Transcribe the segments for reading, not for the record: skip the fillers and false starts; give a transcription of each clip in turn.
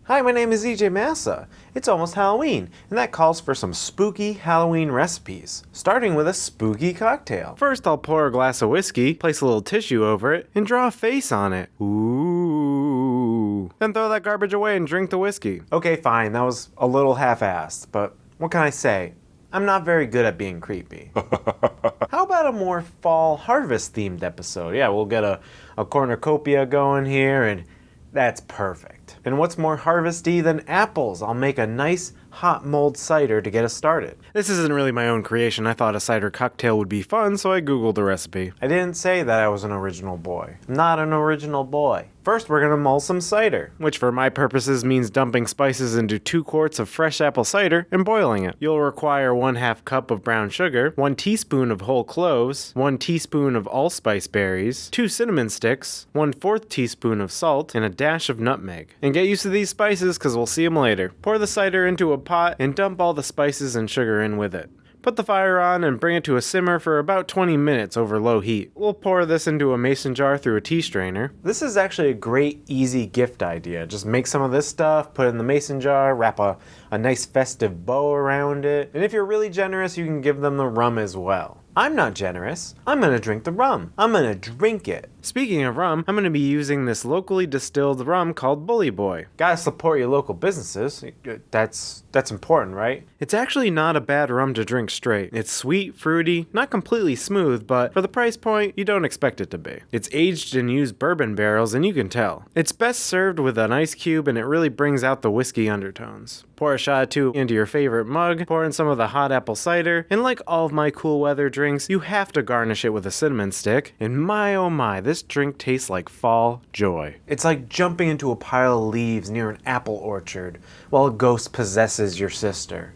Hi, my name is EJ Massa. It's almost Halloween, and that calls for some spooky Halloween recipes, starting with a spooky cocktail. First, I'll pour a glass of whiskey, place a little tissue over it, and draw a face on it. Ooh. Then throw that garbage away and drink the whiskey. Okay, fine, that was a little half-assed, but what can I say? I'm not very good at being creepy. How about a more fall harvest themed episode? Yeah, we'll get a cornucopia going here, and that's perfect. And what's more harvesty than apples? I'll make a nice hot mulled cider to get us started. This isn't really my own creation. I thought a cider cocktail would be fun, so I googled the recipe. I didn't say that I was an original boy. I'm not an original boy. First, we're gonna mull some cider, which for my purposes means dumping spices into 2 quarts of fresh apple cider and boiling it. You'll require 1/2 cup of brown sugar, 1 teaspoon of whole cloves, 1 teaspoon of allspice berries, 2 cinnamon sticks, 1/4 teaspoon of salt, and a dash of nutmeg. And get used to these spices because we'll see them later. Pour the cider into a pot and dump all the spices and sugar in with it. Put the fire on and bring it to a simmer for about 20 minutes over low heat. We'll pour this into a mason jar through a tea strainer. This is actually a great, easy gift idea. Just make some of this stuff, put it in the mason jar, wrap a nice festive bow around it. And if you're really generous, you can give them the rum as well. I'm not generous. I'm gonna drink the rum. I'm gonna drink it. Speaking of rum, I'm gonna be using this locally distilled rum called Bully Boy. Gotta support your local businesses. That's important, right? It's actually not a bad rum to drink straight. It's sweet, fruity, not completely smooth, but for the price point, you don't expect it to be. It's aged in used bourbon barrels, and you can tell. It's best served with an ice cube, and it really brings out the whiskey undertones. Pour a shot or 2 into your favorite mug, pour in some of the hot apple cider, and like all of my cool weather drinks, you have to garnish it with a cinnamon stick. And my oh my, this drink tastes like fall joy. It's like jumping into a pile of leaves near an apple orchard while a ghost possesses your sister.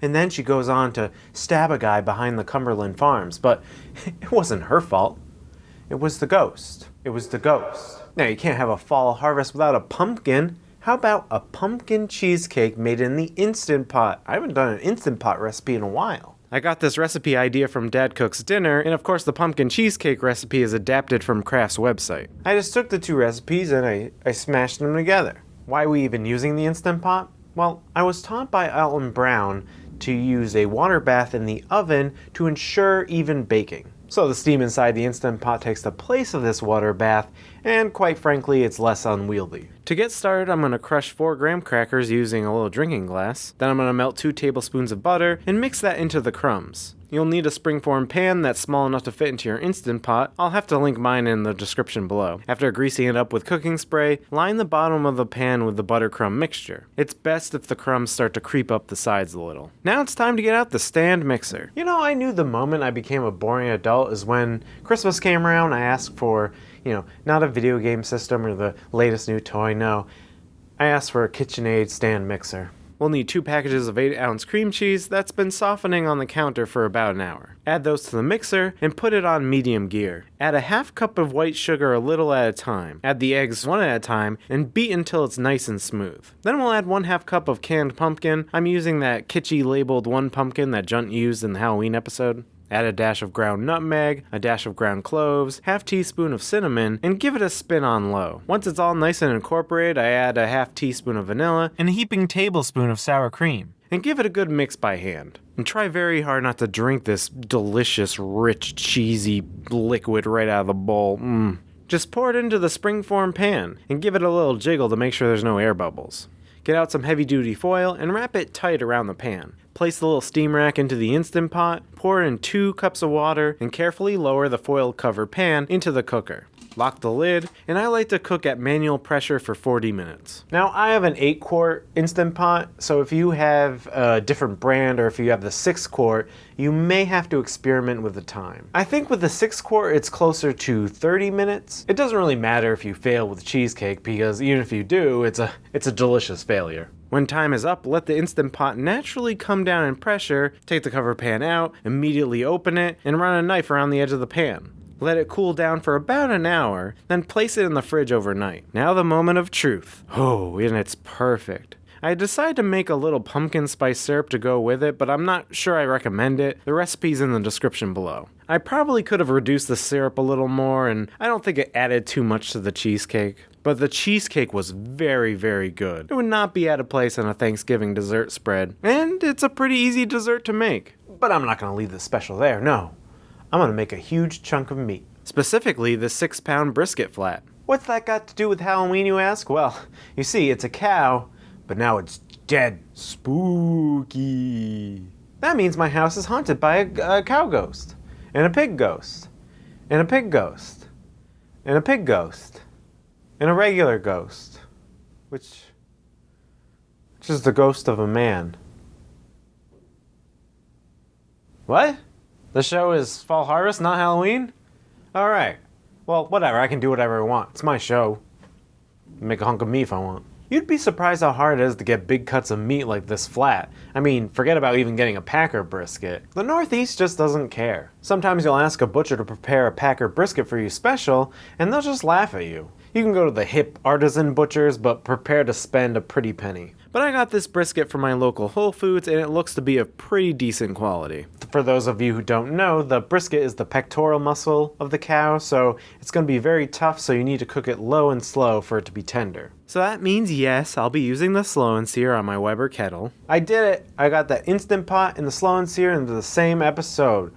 And then she goes on to stab a guy behind the Cumberland Farms, but it wasn't her fault. It was the ghost. It was the ghost. Now, you can't have a fall harvest without a pumpkin. How about a pumpkin cheesecake made in the Instant Pot? I haven't done an Instant Pot recipe in a while. I got this recipe idea from Dad Cook's Dinner, and of course the pumpkin cheesecake recipe is adapted from Kraft's website. I just took the 2 recipes and I smashed them together. Why are we even using the Instant Pot? Well, I was taught by Alton Brown to use a water bath in the oven to ensure even baking. So the steam inside the Instant Pot takes the place of this water bath, and quite frankly, it's less unwieldy. To get started, I'm going to crush 4 graham crackers using a little drinking glass. Then I'm going to melt 2 tablespoons of butter and mix that into the crumbs. You'll need a Springform pan that's small enough to fit into your Instant Pot. I'll have to link mine in the description below. After greasing it up with cooking spray, line the bottom of the pan with the butter crumb mixture. It's best if the crumbs start to creep up the sides a little. Now it's time to get out the stand mixer. You know, I knew the moment I became a boring adult is when Christmas came around. I asked for, not a video game system or the latest new toy, no. I asked for a KitchenAid stand mixer. We'll need 2 packages of 8-ounce cream cheese that's been softening on the counter for about an hour. Add those to the mixer and put it on medium gear. Add a 1/2 cup of white sugar a little at a time. Add the eggs 1 at a time and beat until it's nice and smooth. Then we'll add 1/2 cup of canned pumpkin. I'm using that kitschy labeled 1 pumpkin that Junt used in the Halloween episode. Add a dash of ground nutmeg, a dash of ground cloves, 1/2 teaspoon of cinnamon, and give it a spin on low. Once it's all nice and incorporated, I add a 1/2 teaspoon of vanilla and a heaping tablespoon of sour cream. And give it a good mix by hand. And try very hard not to drink this delicious, rich, cheesy liquid right out of the bowl. Just pour it into the Springform pan and give it a little jiggle to make sure there's no air bubbles. Get out some heavy-duty foil and wrap it tight around the pan. Place the little steam rack into the Instant Pot, pour in 2 cups of water, and carefully lower the foil cover pan into the cooker. Lock the lid, and I like to cook at manual pressure for 40 minutes. Now, I have an 8-quart Instant Pot, so if you have a different brand or if you have the 6-quart, you may have to experiment with the time. I think with the 6-quart, it's closer to 30 minutes. It doesn't really matter if you fail with cheesecake because even if you do, it's a delicious failure. When time is up, let the Instant Pot naturally come down in pressure, take the cover pan out, immediately open it, and run a knife around the edge of the pan. Let it cool down for about an hour, then place it in the fridge overnight. Now the moment of truth. Oh, and it's perfect. I decided to make a little pumpkin spice syrup to go with it, but I'm not sure I recommend it. The recipe's in the description below. I probably could have reduced the syrup a little more, and I don't think it added too much to the cheesecake. But the cheesecake was very, very good. It would not be out of place on a Thanksgiving dessert spread, and it's a pretty easy dessert to make. But I'm not gonna leave the special there, no. I'm gonna make a huge chunk of meat. Specifically, the 6-pound brisket flat. What's that got to do with Halloween, you ask? Well, you see, it's a cow, but now it's dead. Spooky. That means my house is haunted by a cow ghost, and a pig ghost, and a pig ghost, and a pig ghost, and a regular ghost, which is the ghost of a man. What? The show is Fall Harvest, not Halloween? Alright. Well, whatever, I can do whatever I want. It's my show. Make a hunk of meat if I want. You'd be surprised how hard it is to get big cuts of meat like this flat. I mean, forget about even getting a Packer brisket. The Northeast just doesn't care. Sometimes you'll ask a butcher to prepare a Packer brisket for you special, and they'll just laugh at you. You can go to the hip artisan butchers, but prepare to spend a pretty penny. But I got this brisket from my local Whole Foods, and it looks to be of pretty decent quality. For those of you who don't know, the brisket is the pectoral muscle of the cow, so it's going to be very tough, so you need to cook it low and slow for it to be tender. So that means, yes, I'll be using the Slow N Sear on my Weber kettle. I did it! I got the Instant Pot and the Slow N Sear into the same episode.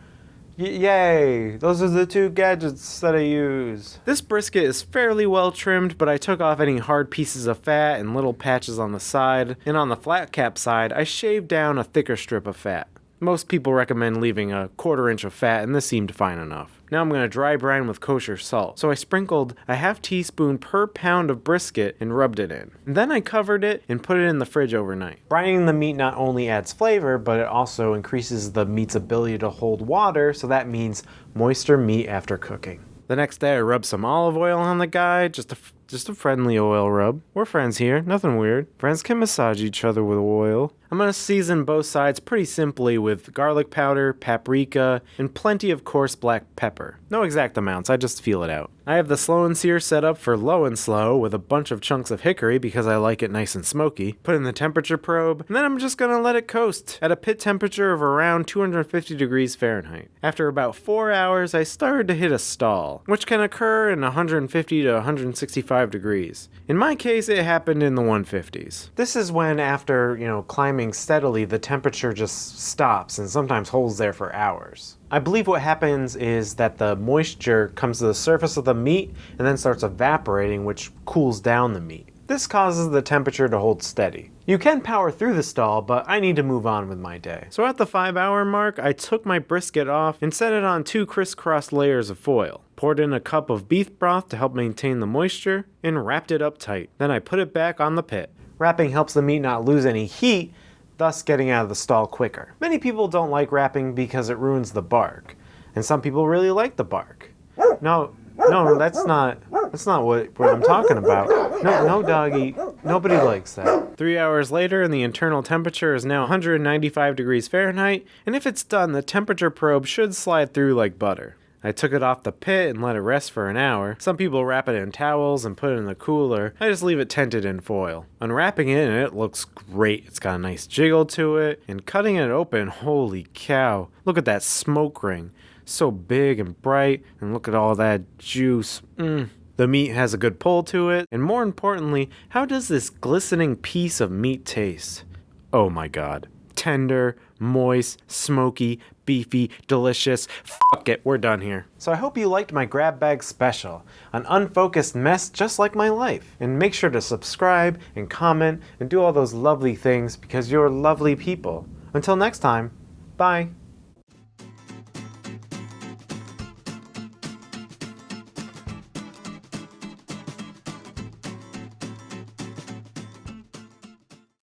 Yay! Those are the two gadgets that I use. This brisket is fairly well trimmed, but I took off any hard pieces of fat and little patches on the side, and on the flat cap side, I shaved down a thicker strip of fat. Most people recommend leaving a 1/4 inch of fat, and this seemed fine enough. Now I'm going to dry brine with kosher salt. So I sprinkled a 1/2 teaspoon per pound of brisket and rubbed it in. And then I covered it and put it in the fridge overnight. Brining the meat not only adds flavor, but it also increases the meat's ability to hold water, so that means moister meat after cooking. The next day I rubbed some olive oil on the guy, just a friendly oil rub. We're friends here, nothing weird. Friends can massage each other with oil. I'm going to season both sides pretty simply with garlic powder, paprika, and plenty of coarse black pepper. No exact amounts, I just feel it out. I have the Slow N Sear set up for low and slow with a bunch of chunks of hickory because I like it nice and smoky. Put in the temperature probe, and then I'm just going to let it coast at a pit temperature of around 250 degrees Fahrenheit. After about 4 hours, I started to hit a stall, which can occur in 150 to 165 degrees. In my case, it happened in the 150s. This is when, after, climbing steadily, the temperature just stops and sometimes holds there for hours. I believe what happens is that the moisture comes to the surface of the meat and then starts evaporating, which cools down the meat. This causes the temperature to hold steady. You can power through the stall, but I need to move on with my day. So at the 5-hour mark, I took my brisket off and set it on 2 crisscross layers of foil. Poured in a cup of beef broth to help maintain the moisture, and wrapped it up tight. Then I put it back on the pit. Wrapping helps the meat not lose any heat, thus getting out of the stall quicker. Many people don't like wrapping because it ruins the bark, and some people really like the bark. No, that's not what I'm talking about. No, doggy, nobody likes that. 3 hours later, and the internal temperature is now 195 degrees Fahrenheit, and if it's done, the temperature probe should slide through like butter. I took it off the pit and let it rest for an hour. Some people wrap it in towels and put it in the cooler. I just leave it tented in foil. Unwrapping it, and it looks great. It's got a nice jiggle to it. And cutting it open, holy cow. Look at that smoke ring. So big and bright, and look at all that juice. The meat has a good pull to it. And more importantly, how does this glistening piece of meat taste? Oh my god. Tender, moist, smoky, beefy, delicious. Fuck it, we're done here. So I hope you liked my grab bag special, an unfocused mess just like my life. And make sure to subscribe and comment and do all those lovely things because you're lovely people. Until next time, bye.